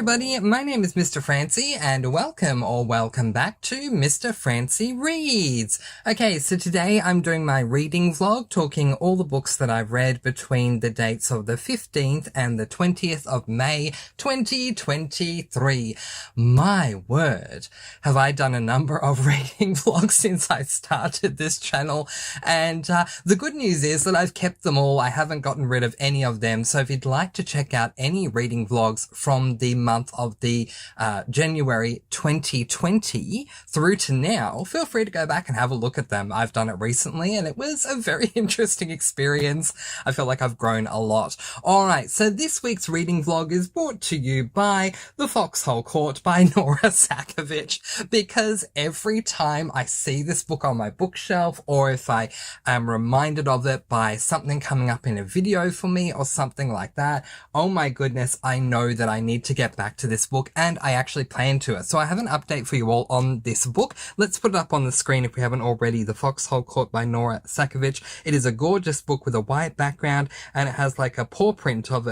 everybody, my name is Mr. Francy and welcome back to Mr. Francy Reads. Okay, so today I'm doing my reading vlog, talking all the books that I've read between the dates of the 15th and the 20th of May 2023. My word, have I done a number of reading vlogs since I started this channel, and the good news is that I've kept them all. I haven't gotten rid of any of them, so if you'd like to check out any reading vlogs from the month of the January 2020 through to now, feel free to go back and have a look at them. I've done it recently and it was a very interesting experience. I feel like I've grown a lot. Alright, so this week's reading vlog is brought to you by The Foxhole Court by Nora Sakovic, because every time I see this book on my bookshelf, or if I am reminded of it by something coming up in a video for me or something like that, oh my goodness, I know that I need to get back to this book, and I actually plan to it. So I have an update for you all on this book. Let's put it up on the screen if we haven't already. The Foxhole Court by Nora Sakovic. It is a gorgeous book with a white background, and it has like a paw print of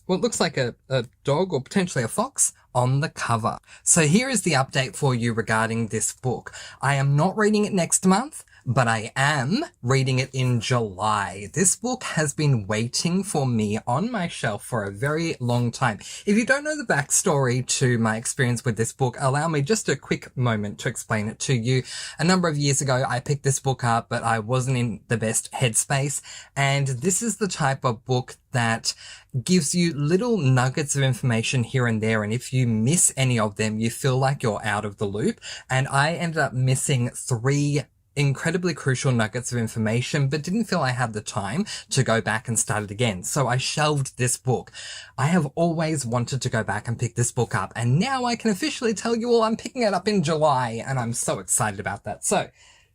what looks like a dog or potentially a fox on the cover. So here is the update for you regarding this book. I am not reading it next month, but I am reading it in July. This book has been waiting for me on my shelf for a very long time. If you don't know the backstory to my experience with this book, allow me just a quick moment to explain it to you. A number of years ago, I picked this book up, but I wasn't in the best headspace. And this is the type of book that gives you little nuggets of information here and there. And if you miss any of them, you feel like you're out of the loop. And I ended up missing 3 incredibly crucial nuggets of information, but didn't feel I had the time to go back and start it again. So I shelved this book. I have always wanted to go back and pick this book up, and now I can officially tell you all I'm picking it up in July, and I'm so excited about that. So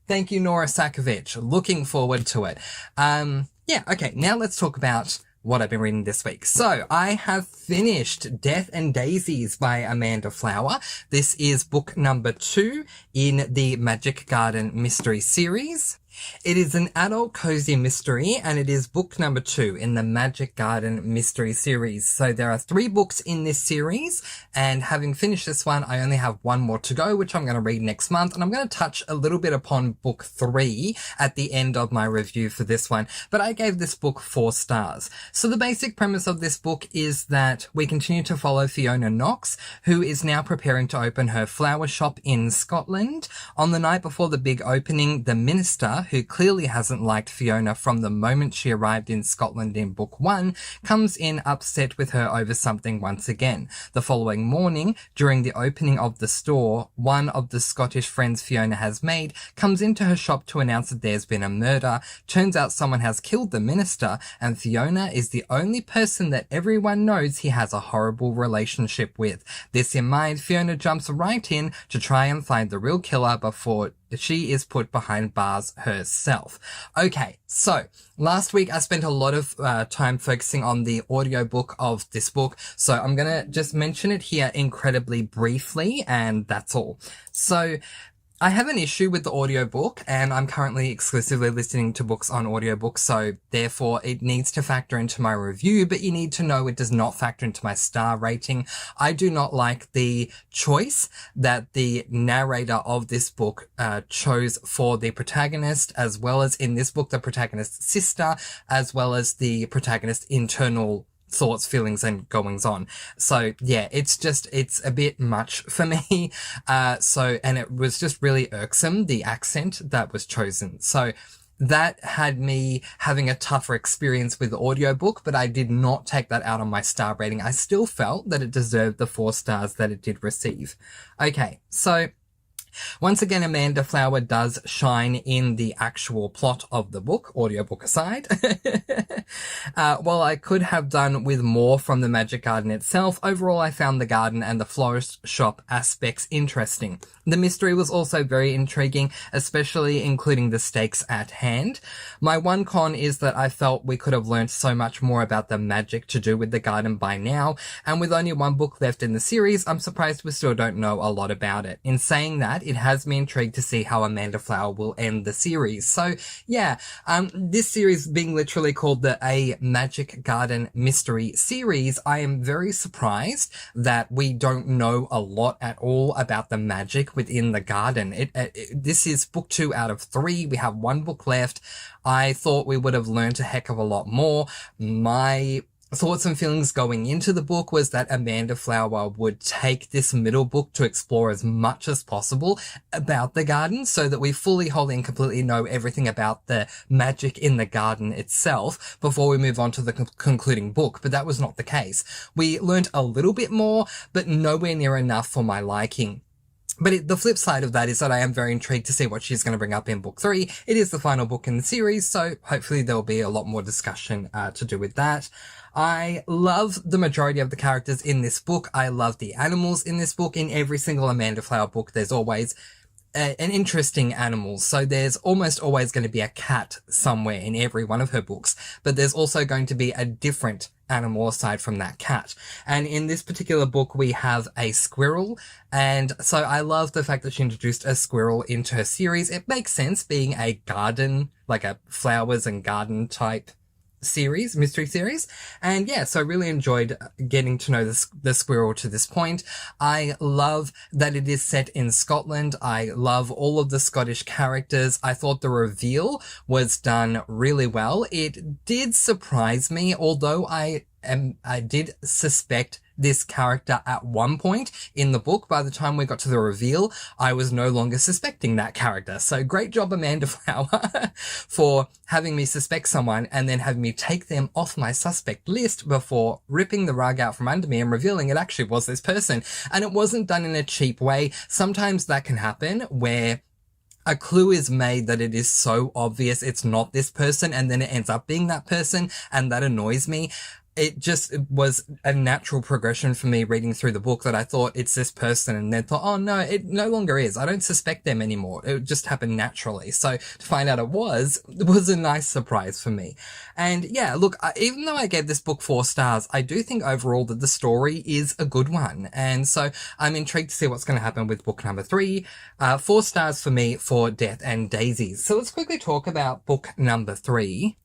thank you, Nora Sakovic. Looking forward to it. Yeah, okay, now let's talk about what I've been reading this week. So I have finished Death and Daisies by Amanda Flower. This is book number 2 in the Magic Garden mystery series. It is an adult cozy mystery, and it is book number 2 in the Magic Garden mystery series. So there are 3 books in this series, and having finished this one, I only have 1 more to go, which I'm going to read next month, and I'm going to touch a little bit upon book 3 at the end of my review for this one, but I gave this book 4 stars. So the basic premise of this book is that we continue to follow Fiona Knox, who is now preparing to open her flower shop in Scotland. On the night before the big opening, the minister, who clearly hasn't liked Fiona from the moment she arrived in Scotland in book 1, comes in upset with her over something once again. The following morning, during the opening of the store, one of the Scottish friends Fiona has made comes into her shop to announce that there's been a murder. Turns out someone has killed the minister, and Fiona is the only person that everyone knows he has a horrible relationship with. This in mind, Fiona jumps right in to try and find the real killer before she is put behind bars herself. Okay, so last week I spent a lot of time focusing on the audiobook of this book, so I'm gonna just mention it here incredibly briefly, and that's all. So I have an issue with the audiobook, and I'm currently exclusively listening to books on audiobook, so therefore it needs to factor into my review, but you need to know it does not factor into my star rating. I do not like the choice that the narrator of this book chose for the protagonist, as well as in this book the protagonist's sister, as well as the protagonist's internal thoughts, feelings, and goings on. So yeah, it's a bit much for me. And it was just really irksome, the accent that was chosen. So that had me having a tougher experience with the audiobook, but I did not take that out on my star rating. I still felt that it deserved the 4 stars that it did receive. Okay, so once again, Amanda Flower does shine in the actual plot of the book, audiobook aside. While I could have done with more from the Magic Garden itself, overall I found the garden and the florist shop aspects interesting. The mystery was also very intriguing, especially including the stakes at hand. My one con is that I felt we could have learned so much more about the magic to do with the garden by now, and with only 1 book left in the series, I'm surprised we still don't know a lot about it. In saying that, it has me intrigued to see how Amanda Flower will end the series. So yeah, this series being literally called a Magic Garden Mystery series, I am very surprised that we don't know a lot at all about the magic within the garden. This is book 2 out of 3. We have 1 book left. I thought we would have learned a heck of a lot more. My thoughts and feelings going into the book was that Amanda Flower would take this middle book to explore as much as possible about the garden so that we fully, wholly and completely know everything about the magic in the garden itself before we move on to the concluding book. But that was not the case. We learned a little bit more, but nowhere near enough for my liking. But the flip side of that is that I am very intrigued to see what she's going to bring up in book 3. It is the final book in the series, so hopefully there'll be a lot more discussion to do with that. I love the majority of the characters in this book. I love the animals in this book. In every single Amanda Flower book, there's always an interesting animal. So there's almost always going to be a cat somewhere in every one of her books, but there's also going to be a different animal aside from that cat. And in this particular book, we have a squirrel. And so I love the fact that she introduced a squirrel into her series. It makes sense being a garden, like a flowers and garden type series, mystery series. And yeah, so I really enjoyed getting to know the squirrel to this point. I love that it is set in Scotland. I love all of the Scottish characters. I thought the reveal was done really well. It did surprise me, although I did suspect this character at one point in the book. By the time we got to the reveal, I was no longer suspecting that character. So great job, Amanda Flower, for having me suspect someone and then having me take them off my suspect list before ripping the rug out from under me and revealing it actually was this person. And it wasn't done in a cheap way. Sometimes that can happen where a clue is made that it is so obvious it's not this person, and then it ends up being that person, and that annoys me. It just was a natural progression for me reading through the book that I thought it's this person and then thought, oh no, it no longer is. I don't suspect them anymore. It just happened naturally. So to find out it was a nice surprise for me. And yeah, look, even though I gave this book 4 stars, I do think overall that the story is a good one. And so I'm intrigued to see what's going to happen with book number 3. 4 stars for me for Death and Daisies. So let's quickly talk about book number 3.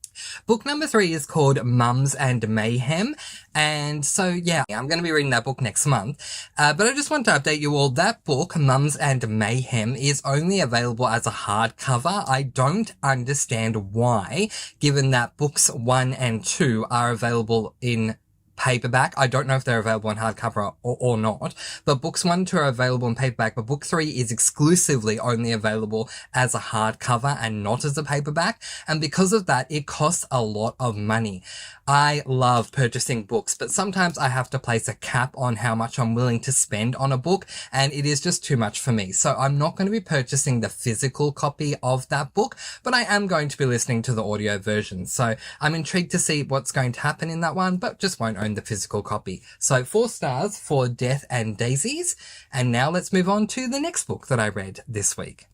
Book number 3 is called Mums and Mayhem. And so, yeah, I'm going to be reading that book next month. But I just want to update you all. That book, Mums and Mayhem, is only available as a hardcover. I don't understand why, given that books 1 and 2 are available in paperback. I don't know if they're available in hardcover or not, but books 1 and 2 are available in paperback, but book 3 is exclusively only available as a hardcover and not as a paperback. And because of that, it costs a lot of money. I love purchasing books, but sometimes I have to place a cap on how much I'm willing to spend on a book, and it is just too much for me. So I'm not going to be purchasing the physical copy of that book, but I am going to be listening to the audio version. So I'm intrigued to see what's going to happen in that one, but just won't own the physical copy. So 4 stars for Death and Daisies. And now let's move on to the next book that I read this week.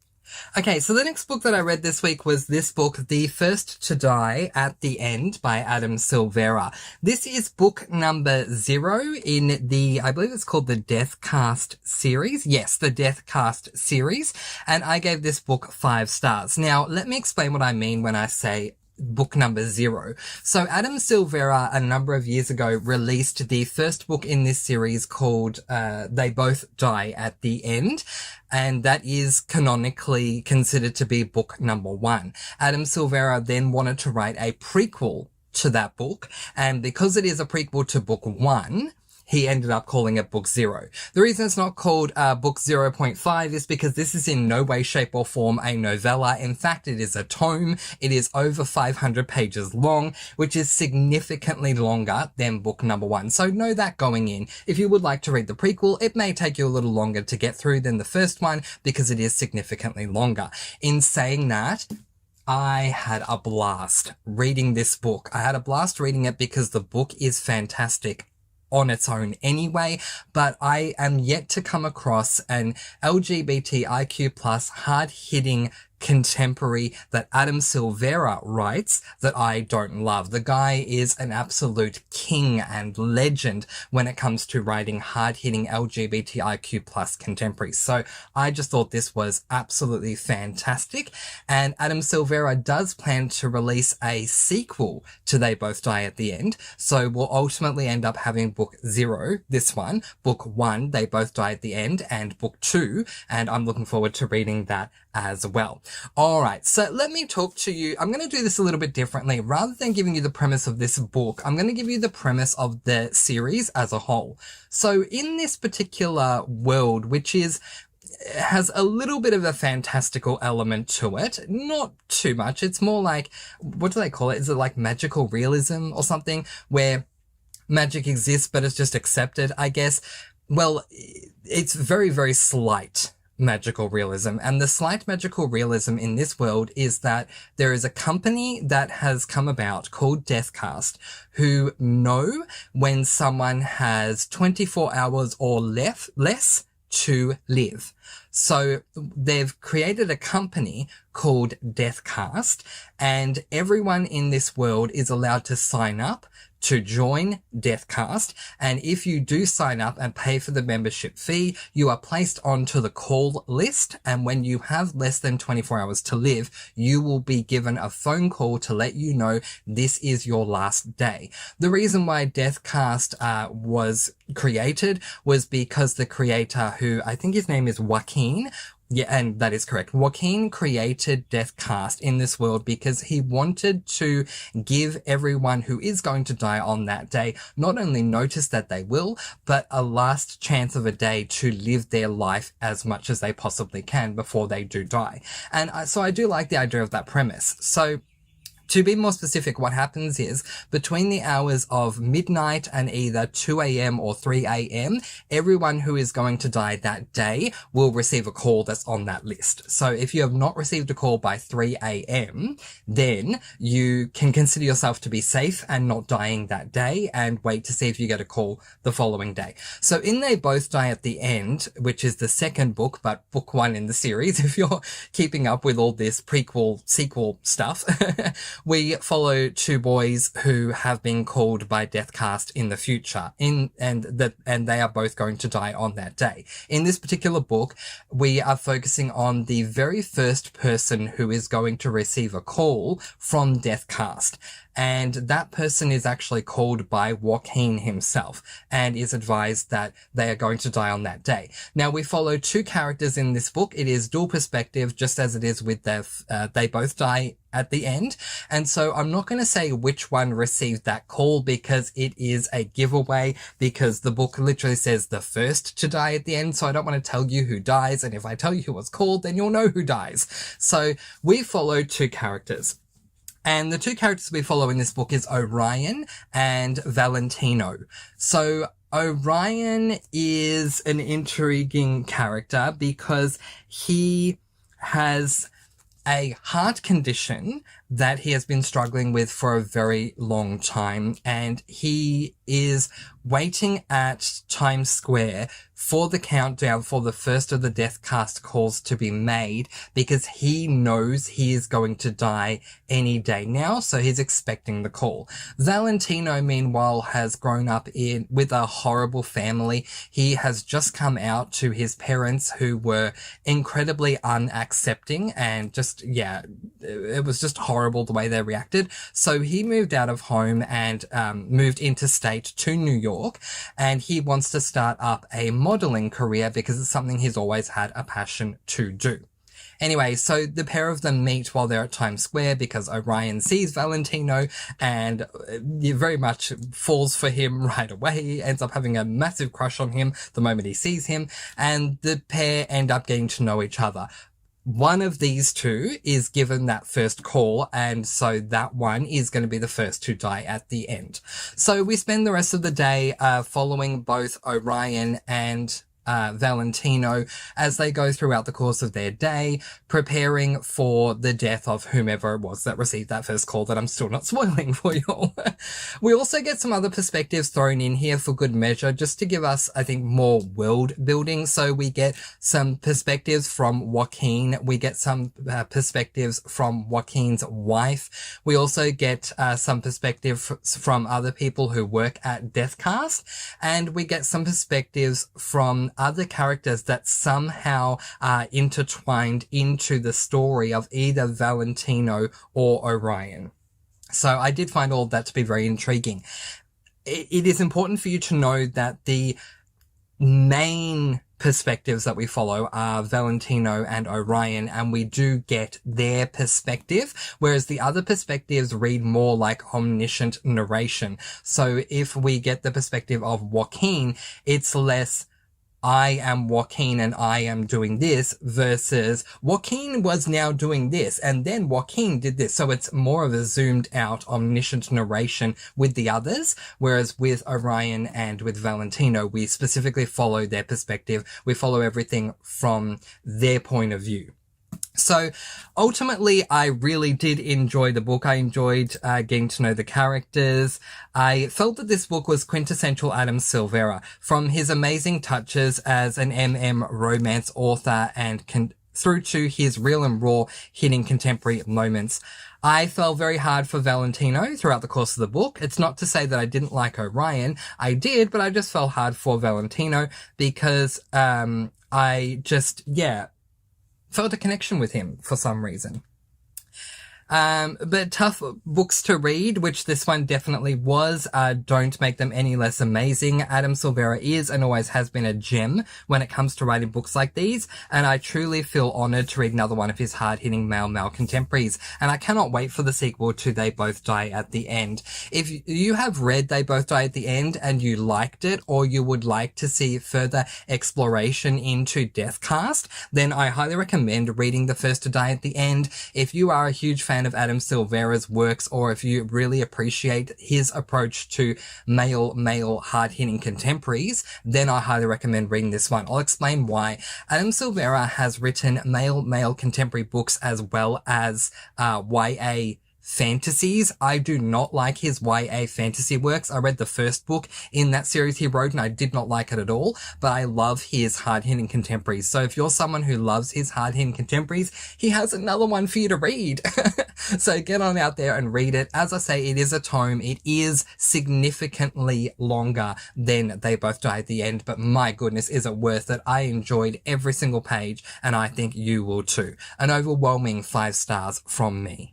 Okay, so the next book that I read this week was this book, The First to Die at the End by Adam Silvera. This is book number 0 in the, I believe it's called the Death Cast series. Yes, the Death Cast series. And I gave this book 5 stars. Now, let me explain what I mean when I say book number 0. So Adam Silvera a number of years ago released the first book in this series called They Both Die at the End, and that is canonically considered to be book number 1. Adam Silvera then wanted to write a prequel to that book, and because it is a prequel to book 1, he ended up calling it book 0. The reason it's not called book 0.5 is because this is in no way, shape or form a novella. In fact, it is a tome. It is over 500 pages long, which is significantly longer than book number 1. So know that going in. If you would like to read the prequel, it may take you a little longer to get through than the first one because it is significantly longer. In saying that, I had a blast reading this book. I had a blast reading it because the book is fantastic on its own anyway, but I am yet to come across an LGBTIQ plus hard-hitting contemporary that Adam Silvera writes that I don't love. The guy is an absolute king and legend when it comes to writing hard-hitting LGBTIQ plus contemporary. So I just thought this was absolutely fantastic. And Adam Silvera does plan to release a sequel to They Both Die at the End. So we'll ultimately end up having book 0, this one, book 1, They Both Die at the End, and book 2. And I'm looking forward to reading that as well. All right, so let me talk to you. I'm going to do this a little bit differently. Rather than giving you the premise of this book, I'm going to give you the premise of the series as a whole. So in this particular world, which has a little bit of a fantastical element to it, not too much. It's more like, what do they call it? Is it like magical realism or something, where magic exists, but it's just accepted, I guess? Well, it's very, very slight magical realism. And the slight magical realism in this world is that there is a company that has come about called Deathcast who know when someone has 24 hours or less to live. So they've created a company called Deathcast, and everyone in this world is allowed to sign up to join Deathcast. And if you do sign up and pay for the membership fee, you are placed onto the call list. And when you have less than 24 hours to live, you will be given a phone call to let you know this is your last day. The reason why Deathcast was created was because the creator, who I think his name is Joaquin, yeah, and that is correct. Joaquin created Deathcast in this world because he wanted to give everyone who is going to die on that day not only notice that they will, but a last chance of a day to live their life as much as they possibly can before they do die. And so I do like the idea of that premise. So to be more specific, what happens is between the hours of midnight and either 2 a.m. or 3 a.m., everyone who is going to die that day will receive a call that's on that list. So if you have not received a call by 3 a.m., then you can consider yourself to be safe and not dying that day and wait to see if you get a call the following day. So in They Both Die at the End, which is the second book, but book 1 in the series, if you're keeping up with all this prequel, sequel stuff, we follow two boys who have been called by Deathcast in the future, and they are both going to die on that day. In this particular book, we are focusing on the very first person who is going to receive a call from Deathcast. And that person is actually called by Joaquin himself and is advised that they are going to die on that day. Now, we follow two characters in this book. It is dual perspective, just as it is with They Both Die at the End. And so I'm not going to say which one received that call because it is a giveaway, because the book literally says the first to die at the end. So I don't want to tell you who dies. And if I tell you who was called, then you'll know who dies. So we follow two characters. And the two characters we follow in this book is Orion and Valentino. So Orion is an intriguing character because he has a heart condition that he has been struggling with for a very long time, and he is waiting at Times Square for the countdown for the first of the Deathcast calls to be made because he knows he is going to die any day now, so he's expecting the call. Valentino, meanwhile, has grown up with a horrible family. He has just come out to his parents who were incredibly unaccepting and just, yeah, it was just horrible the way they reacted. So he moved out of home and moved interstate to New York, and he wants to start up a modeling career because it's something he's always had a passion to do. Anyway, so the pair of them meet while they're at Times Square because Orion sees Valentino and very much falls for him right away. He ends up having a massive crush on him the moment he sees him, and the pair end up getting to know each other. One of these two is given that first call, and so that one is going to be the first to die at the end. So we spend the rest of the day following both Orion and Valentino as they go throughout the course of their day, preparing for the death of whomever it was that received that first call that I'm still not spoiling for you all. We also get some other perspectives thrown in here for good measure, just to give us, I think, more world building. So we get some perspectives from Joaquin. We get some perspectives from Joaquin's wife. We also get some perspective from other people who work at Deathcast. And we get some perspectives from other characters that somehow are intertwined into the story of either Valentino or Orion. So I did find all of that to be very intriguing. It is important for you to know that the main perspectives that we follow are Valentino and Orion, and we do get their perspective, whereas the other perspectives read more like omniscient narration. So if we get the perspective of Joaquin, it's less I am Joaquin and I am doing this versus Joaquin was now doing this and then Joaquin did this. So it's more of a zoomed out omniscient narration with the others. Whereas with Orion and with Valentino, we specifically follow their perspective. We follow everything from their point of view. So ultimately, I really did enjoy the book. I enjoyed getting to know the characters. I felt that this book was quintessential Adam Silvera, from his amazing touches as an romance author and through to his real and raw hitting contemporary moments. I fell very hard for Valentino throughout the course of the book. It's not to say that I didn't like Orion. I did, but I just fell hard for Valentino because I just, felt a connection with him for some reason. But tough books to read, which this one definitely was, don't make them any less amazing. Adam Silvera is and always has been a gem when it comes to writing books like these, and I truly feel honoured to read another one of his hard-hitting male contemporaries, and I cannot wait for the sequel to They Both Die at the End. If you have read They Both Die at the End and you liked it, or you would like to see further exploration into Deathcast, then I highly recommend reading The First to Die at the End. If you are a huge fan of Adam Silvera's works, or if you really appreciate his approach to male hard-hitting contemporaries, then I highly recommend reading this one. I'll explain why. Adam Silvera has written male contemporary books as well as YA fantasies. I do not like his YA fantasy works. I read the first book in that series he wrote and I did not like it at all, but I love his hard-hitting contemporaries. So if you're someone who loves his hard-hitting contemporaries, he has another one for you to read. So get on out there and read it. As I say, it is a tome. It is significantly longer than They Both Die at the End, but my goodness, is it worth it. I enjoyed every single page and I think you will too. An overwhelming 5 stars from me.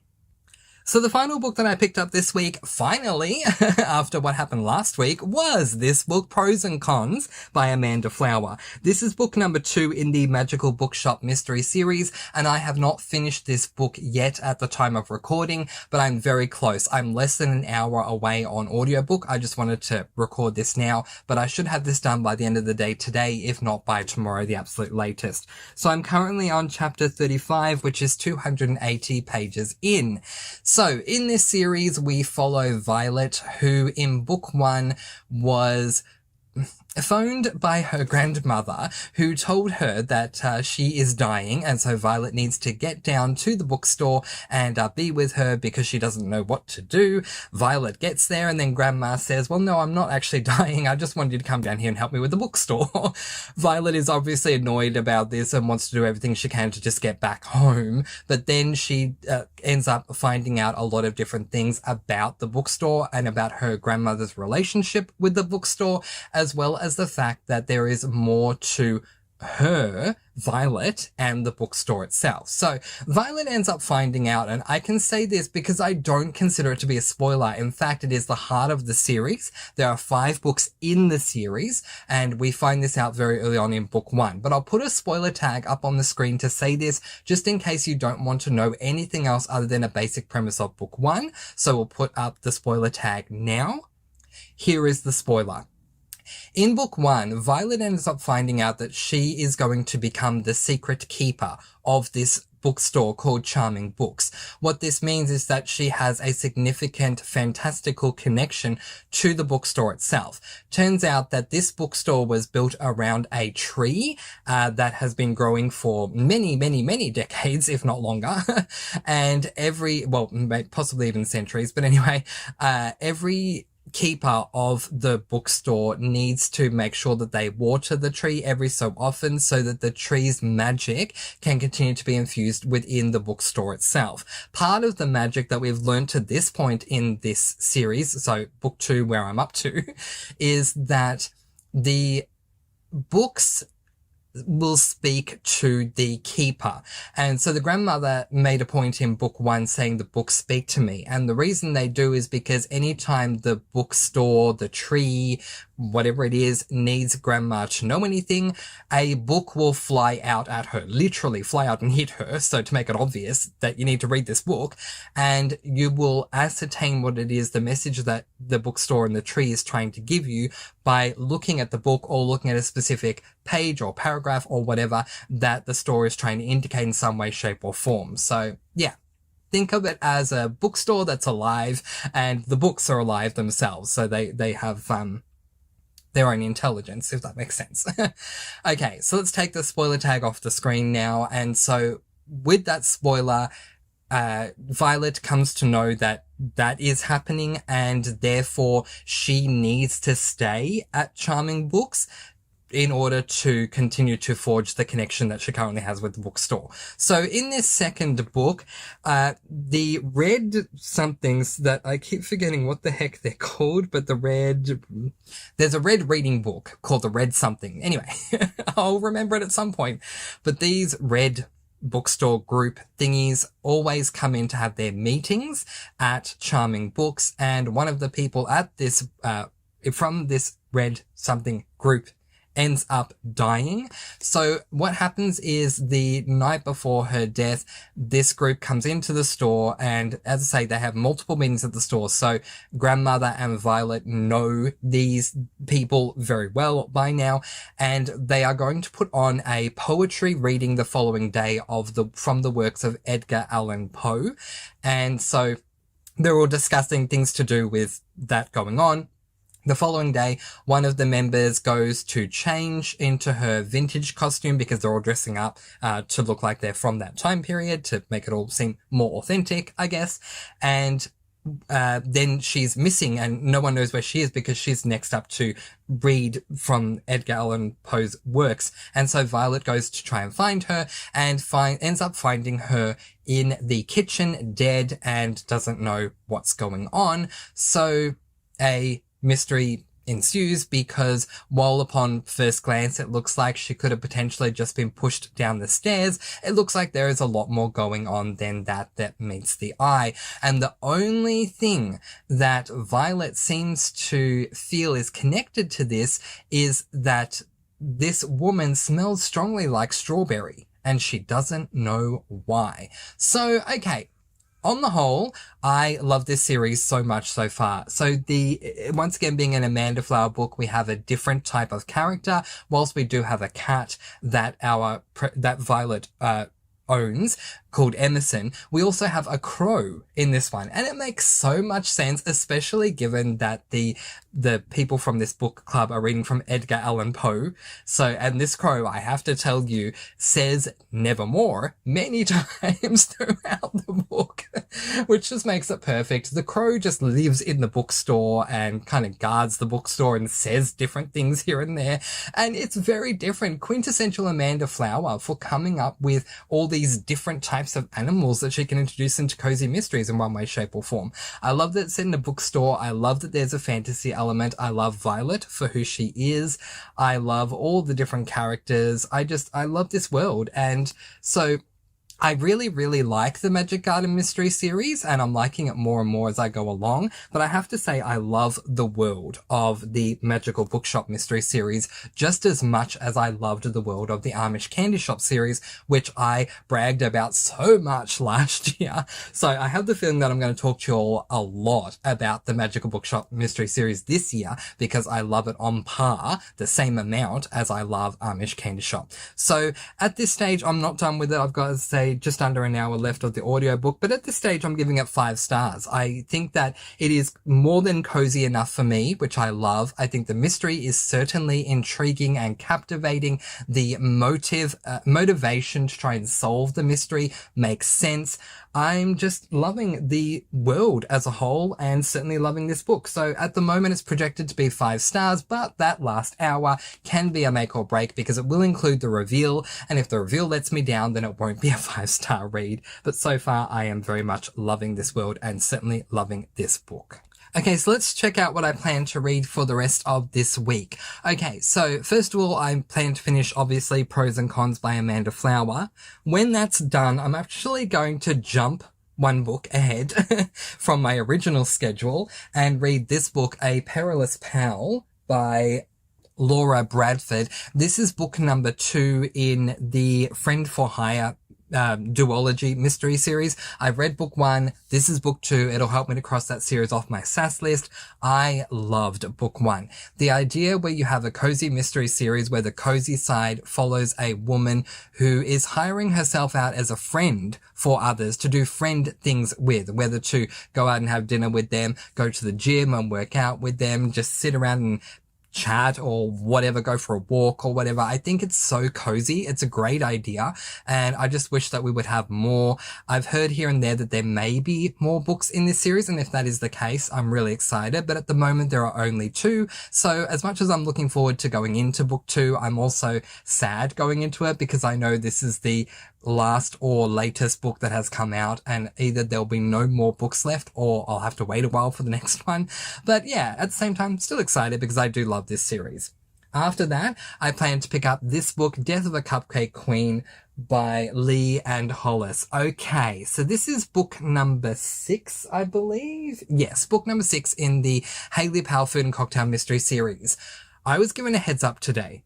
So the final book that I picked up this week, finally, after what happened last week, was this book, Pros and Cons by Amanda Flower. This is book number 2 in the Magical Bookshop Mystery Series, and I have not finished this book yet at the time of recording, but I'm very close. I'm less than an hour away on audiobook. I just wanted to record this now, but I should have this done by the end of the day today, if not by tomorrow, the absolute latest. So I'm currently on chapter 35, which is 280 pages in. So in this series, we follow Violet, who in book 1 was phoned by her grandmother, who told her that she is dying, and so Violet needs to get down to the bookstore and be with her because she doesn't know what to do. Violet gets there and then Grandma says, well, no, I'm not actually dying. I just wanted you to come down here and help me with the bookstore. Violet is obviously annoyed about this and wants to do everything she can to just get back home, but then she ends up finding out a lot of different things about the bookstore and about her grandmother's relationship with the bookstore, as well as the fact that there is more to her, Violet, and the bookstore itself. So Violet ends up finding out, and I can say this because I don't consider it to be a spoiler. In fact, it is the heart of the series. There are 5 books in the series, and we find this out very early on in book 1. But I'll put a spoiler tag up on the screen to say this, just in case you don't want to know anything else other than a basic premise of book 1. So we'll put up the spoiler tag now. Here is the spoiler. In book 1, Violet ends up finding out that she is going to become the secret keeper of this bookstore called Charming Books. What this means is that she has a significant fantastical connection to the bookstore itself. Turns out that this bookstore was built around a tree that has been growing for many, many, many decades, if not longer. And possibly even centuries, but anyway, every keeper of the bookstore needs to make sure that they water the tree every so often so that the tree's magic can continue to be infused within the bookstore itself. Part of the magic that we've learned to this point in this series, so book 2 where I'm up to, is that the books will speak to the keeper. And so the grandmother made a point in book 1 saying the books speak to me. And the reason they do is because anytime the bookstore, the tree, whatever it is, needs grandma to know anything, a book will fly out at her, literally fly out and hit her. So to make it obvious that you need to read this book, and you will ascertain what it is, the message that the bookstore and the tree is trying to give you by looking at the book or looking at a specific page or paragraph or whatever that the story is trying to indicate in some way, shape or form. So yeah, think of it as a bookstore that's alive and the books are alive themselves. So they have, their own intelligence, if that makes sense. Okay, so let's take the spoiler tag off the screen now. And so with that spoiler, Violet comes to know that that is happening and therefore she needs to stay at Charming Books in order to continue to forge the connection that she currently has with the bookstore. So in this second book, the red somethings that I keep forgetting what the heck they're called, but there's a red reading book called the Red Something. Anyway, I'll remember it at some point. But these red bookstore group thingies always come in to have their meetings at Charming Books. And one of the people at this, from this red something group ends up dying. So what happens is the night before her death, this group comes into the store and, as I say, they have multiple meetings at the store. So grandmother and Violet know these people very well by now, and they are going to put on a poetry reading the following day from the works of Edgar Allan Poe. And so they're all discussing things to do with that going on. The following day, one of the members goes to change into her vintage costume because they're all dressing up to look like they're from that time period to make it all seem more authentic, I guess. And then she's missing and no one knows where she is because she's next up to read from Edgar Allan Poe's works. And so Violet goes to try and find her and ends up finding her in the kitchen dead and doesn't know what's going on. So a mystery ensues because while upon first glance it looks like she could have potentially just been pushed down the stairs, it looks like there is a lot more going on than that meets the eye. And the only thing that Violet seems to feel is connected to this is that this woman smells strongly like strawberry and she doesn't know why. So, okay. On the whole, I love this series so much so far. So once again, being an Amanda Flower book, we have a different type of character. Whilst we do have a cat that Violet, owns called Emerson, we also have a crow in this one. And it makes so much sense, especially given that the people from this book club are reading from Edgar Allan Poe. So, and this crow, I have to tell you, says nevermore many times throughout the book, which just makes it perfect. The crow just lives in the bookstore and kind of guards the bookstore and says different things here and there. And it's very different. Quintessential Amanda Flower for coming up with all these different types of animals that she can introduce into cozy mysteries in one way, shape or form. I love that it's in a bookstore. I love that there's a fantasy element. I love Violet for who she is. I love all the different characters. I love this world. And so I really, really like the Magic Garden Mystery series, and I'm liking it more and more as I go along. But I have to say I love the world of the Magical Bookshop Mystery series just as much as I loved the world of the Amish Candy Shop series, which I bragged about so much last year. So I have the feeling that I'm going to talk to you all a lot about the Magical Bookshop Mystery series this year because I love it on par, the same amount as I love Amish Candy Shop. So at this stage, I'm not done with it. I've got to say, just under an hour left of the audiobook, but at this stage I'm giving it 5 stars. I think that it is more than cozy enough for me, which I love. I think the mystery is certainly intriguing and captivating. The motivation to try and solve the mystery makes sense. I'm just loving the world as a whole and certainly loving this book. So at the moment it's projected to be 5 stars, but that last hour can be a make or break because it will include the reveal, and if the reveal lets me down then it won't be a 5-star read. But so far I am very much loving this world and certainly loving this book. Okay, so let's check out what I plan to read for the rest of this week. Okay, so first of all, I plan to finish, obviously, Pros and Cons by Amanda Flower. When that's done, I'm actually going to jump one book ahead from my original schedule and read this book, A Perilous Pal by Laura Bradford. This is book number 2 in the Friend for Hire duology mystery series. I've read book 1. This is book 2. It'll help me to cross that series off my SAS list. I loved book 1. The idea where you have a cozy mystery series where the cozy side follows a woman who is hiring herself out as a friend for others to do friend things with, whether to go out and have dinner with them, go to the gym and work out with them, just sit around and chat or whatever, go for a walk or whatever. I think it's so cozy. It's a great idea. And I just wish that we would have more. I've heard here and there that there may be more books in this series. And if that is the case, I'm really excited. But at the moment, there are only 2. So as much as I'm looking forward to going into book 2, I'm also sad going into it because I know this is the last or latest book that has come out, and either there'll be no more books left or I'll have to wait a while for the next one. But yeah, at the same time, still excited because I do love this series. After that, I plan to pick up this book, Death of a Cupcake Queen by Lee and Hollis. Okay, so this is book number 6, I believe. Yes, book number 6 in the Hayley Powell Food and Cocktail Mystery series. I was given a heads up today.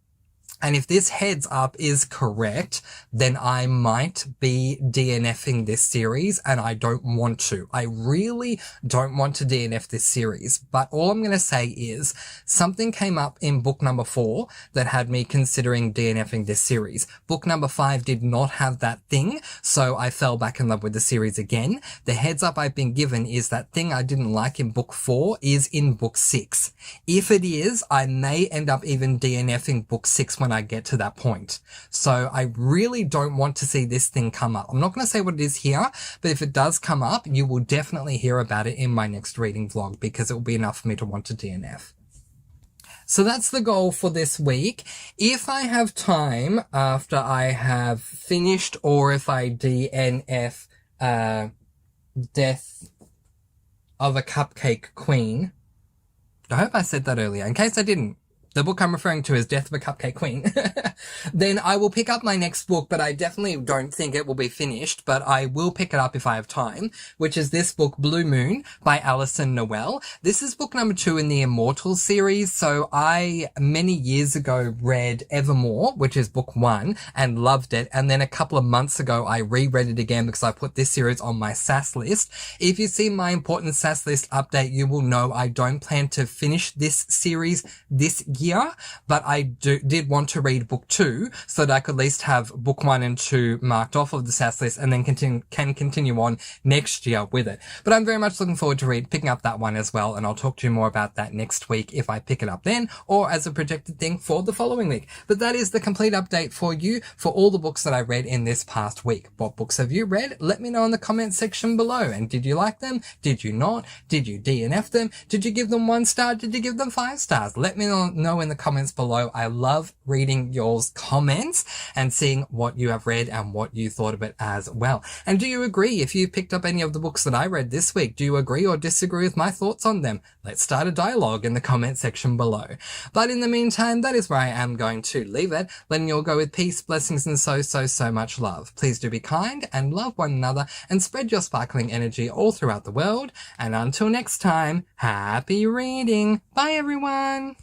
And if this heads up is correct, then I might be DNFing this series, and I don't want to. I really don't want to DNF this series. But all I'm going to say is something came up in book number 4 that had me considering DNFing this series. Book number 5 did not have that thing, so I fell back in love with the series again. The heads up I've been given is that thing I didn't like in book 4 is in book 6. If it is, I may end up even DNFing book 6 when I get to that point. So I really don't want to see this thing come up. I'm not going to say what it is here, but if it does come up, you will definitely hear about it in my next reading vlog because it will be enough for me to want to DNF. So that's the goal for this week. If I have time after I have finished, or if I DNF Death of a Cupcake Queen, I hope I said that earlier. In case I didn't, the book I'm referring to is Death of a Cupcake Queen. Then I will pick up my next book, but I definitely don't think it will be finished, but I will pick it up if I have time, which is this book, Blue Moon by Alison Noel. This is book number 2 in the Immortals series. So I, many years ago, read Evermore, which is book 1, and loved it. And then a couple of months ago, I reread it again because I put this series on my SAS list. If you see my important SAS list update, you will know I don't plan to finish this series this year, but I did want to read book 2 so that I could at least have book 1 and 2 marked off of the SAS list and then can continue on next year with it. But I'm very much looking forward to picking up that one as well, and I'll talk to you more about that next week if I pick it up then, or as a projected thing for the following week. But that is the complete update for you for all the books that I read in this past week. What books have you read? Let me know in the comment section below. And did you like them? Did you not? Did you DNF them? Did you give them 1 star? Did you give them 5 stars? Let me know in the comments below. I love reading yours comments and seeing what you have read and what you thought of it as well. And do you agree? If you picked up any of the books that I read this week, do you agree or disagree with my thoughts on them? Let's start a dialogue in the comment section below. But in the meantime, that is where I am going to leave it, letting you all go with peace, blessings, and so much love. Please do be kind and love one another and spread your sparkling energy all throughout the world. And until next time, happy reading. Bye everyone.